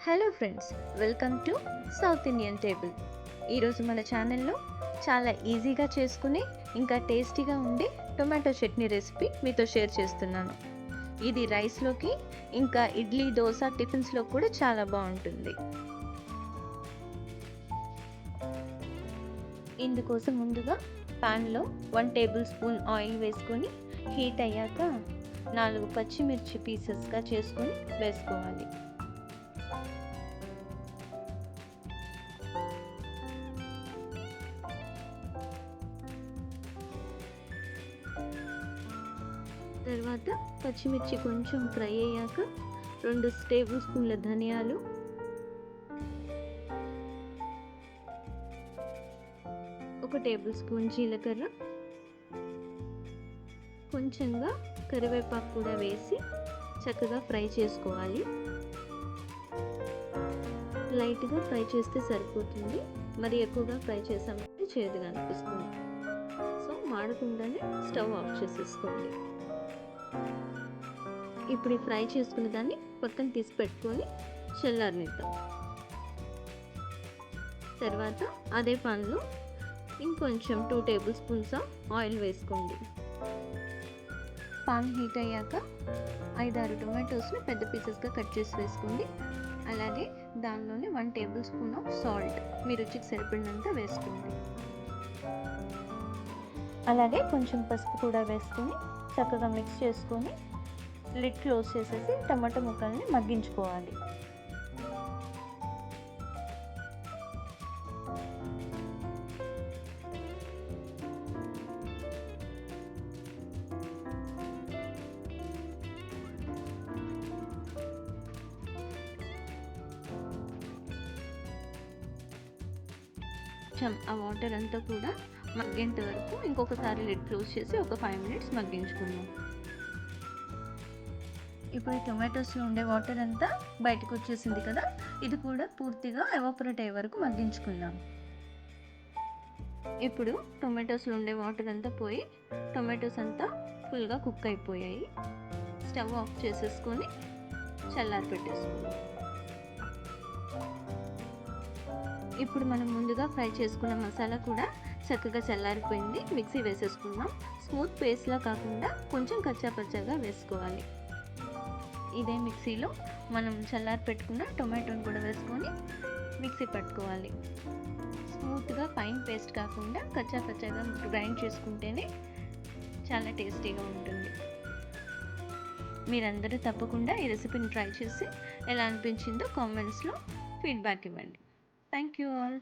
Hello friends, welcome to south Indian table. ఈరోజు మన ఛానల్లో చాలా ఈజీగా చేసుకుని ఇంకా టేస్టీగా ఉండే టొమాటో చట్నీ రెసిపీ మీతో షేర్ చేస్తున్నాను. ఇది రైస్లోకి ఇంకా ఇడ్లీ, దోశ, టిఫిన్స్లో కూడా చాలా బాగుంటుంది. ఇందుకోసం ముందుగా ప్యాన్లో 1 టేబుల్ స్పూన్ ఆయిల్ వేసుకొని హీట్ అయ్యాక 4 పచ్చిమిర్చి పీసెస్గా చేసుకొని వేసుకోవాలి. తర్వాత పచ్చిమిర్చి కొంచెం ఫ్రై అయ్యాక 2 టేబుల్ స్పూన్ల ధనియాలు, 1 టేబుల్ స్పూన్ జీలకర్ర, కొంచెంగా కరివేపాకు కూడా వేసి చక్కగా ఫ్రై చేసుకోవాలి. లైట్గా ఫ్రై చేస్తే సరిపోతుంది, మరి ఎక్కువగా ఫ్రై చేసామంటే చేదుగా అనిపిస్తుంది. సో మాడకుండానే స్టవ్ ఆఫ్ చేసేసుకోండి. ఇప్పుడు ఈ ఫ్రై చేసుకున్న దాన్ని పక్కన తీసి పెట్టుకొని చల్లారనిద్దాం. తర్వాత అదే పాన్లో ఇంకొంచెం 2 టేబుల్ స్పూన్స్ ఆయిల్ వేసుకోండి. పాన్ హీట్ అయ్యాక 5-6 టొమాటోస్ని పెద్ద పీసెస్గా కట్ చేసి వేసుకోండి. అలాగే దానిలోనే 1 టేబుల్ స్పూన్ ఆఫ్ సాల్ట్ మీ రుచికి సరిపడినంత వేసుకోండి. అలాగే కొంచెం పసుపు కూడా వేసుకొని చక్కగా మిక్స్ చేసుకొని లిడ్ క్లోజ్ చేసేసి టమాటో ముక్కల్ని మగ్గించుకోవాలి. ఆ వాటర్ అంతా కూడా మగ్గేంత వరకు ఇంకొకసారి లిడ్ క్లోజ్ చేసి ఒక 5 మినిట్స్ మగ్గించుకుందాం. ఇప్పుడు ఈ టొమాటోస్లో ఉండే వాటర్ అంతా బయటకు వచ్చేసింది కదా, ఇది కూడా పూర్తిగా ఎవాపరేట్ అయ్యే వరకు మగ్గించుకుందాం. ఇప్పుడు టొమాటోస్లో ఉండే వాటర్ అంతా పోయి టొమాటోస్ అంతా ఫుల్గా కుక్ అయిపోయాయి. స్టవ్ ఆఫ్ చేసేసుకొని చల్లారి పెట్టేసుకుందాం. ఇప్పుడు మనం ముందుగా ఫ్రై చేసుకున్న మసాలా కూడా చక్కగా చల్లారిపోయింది. మిక్సీ వేసేసుకుందాం. స్మూత్ పేస్ట్లా కాకుండా కొంచెం కచ్చాపచ్చాగా వేసుకోవాలి. ఇదే మిక్సీలో మనం చల్లారి పెట్టుకున్న టొమాటోని కూడా వేసుకొని మిక్సీ పట్టుకోవాలి. స్మూత్గా ఫైన్ పేస్ట్ కాకుండా కచ్చాపచ్చాగా గ్రైండ్ చేసుకుంటేనే చాలా టేస్టీగా ఉంటుంది. మీరందరూ తప్పకుండా ఈ రెసిపీని ట్రై చేసి ఎలా అనిపించిందో కామెంట్స్లో ఫీడ్బ్యాక్ ఇవ్వండి. Thank you all.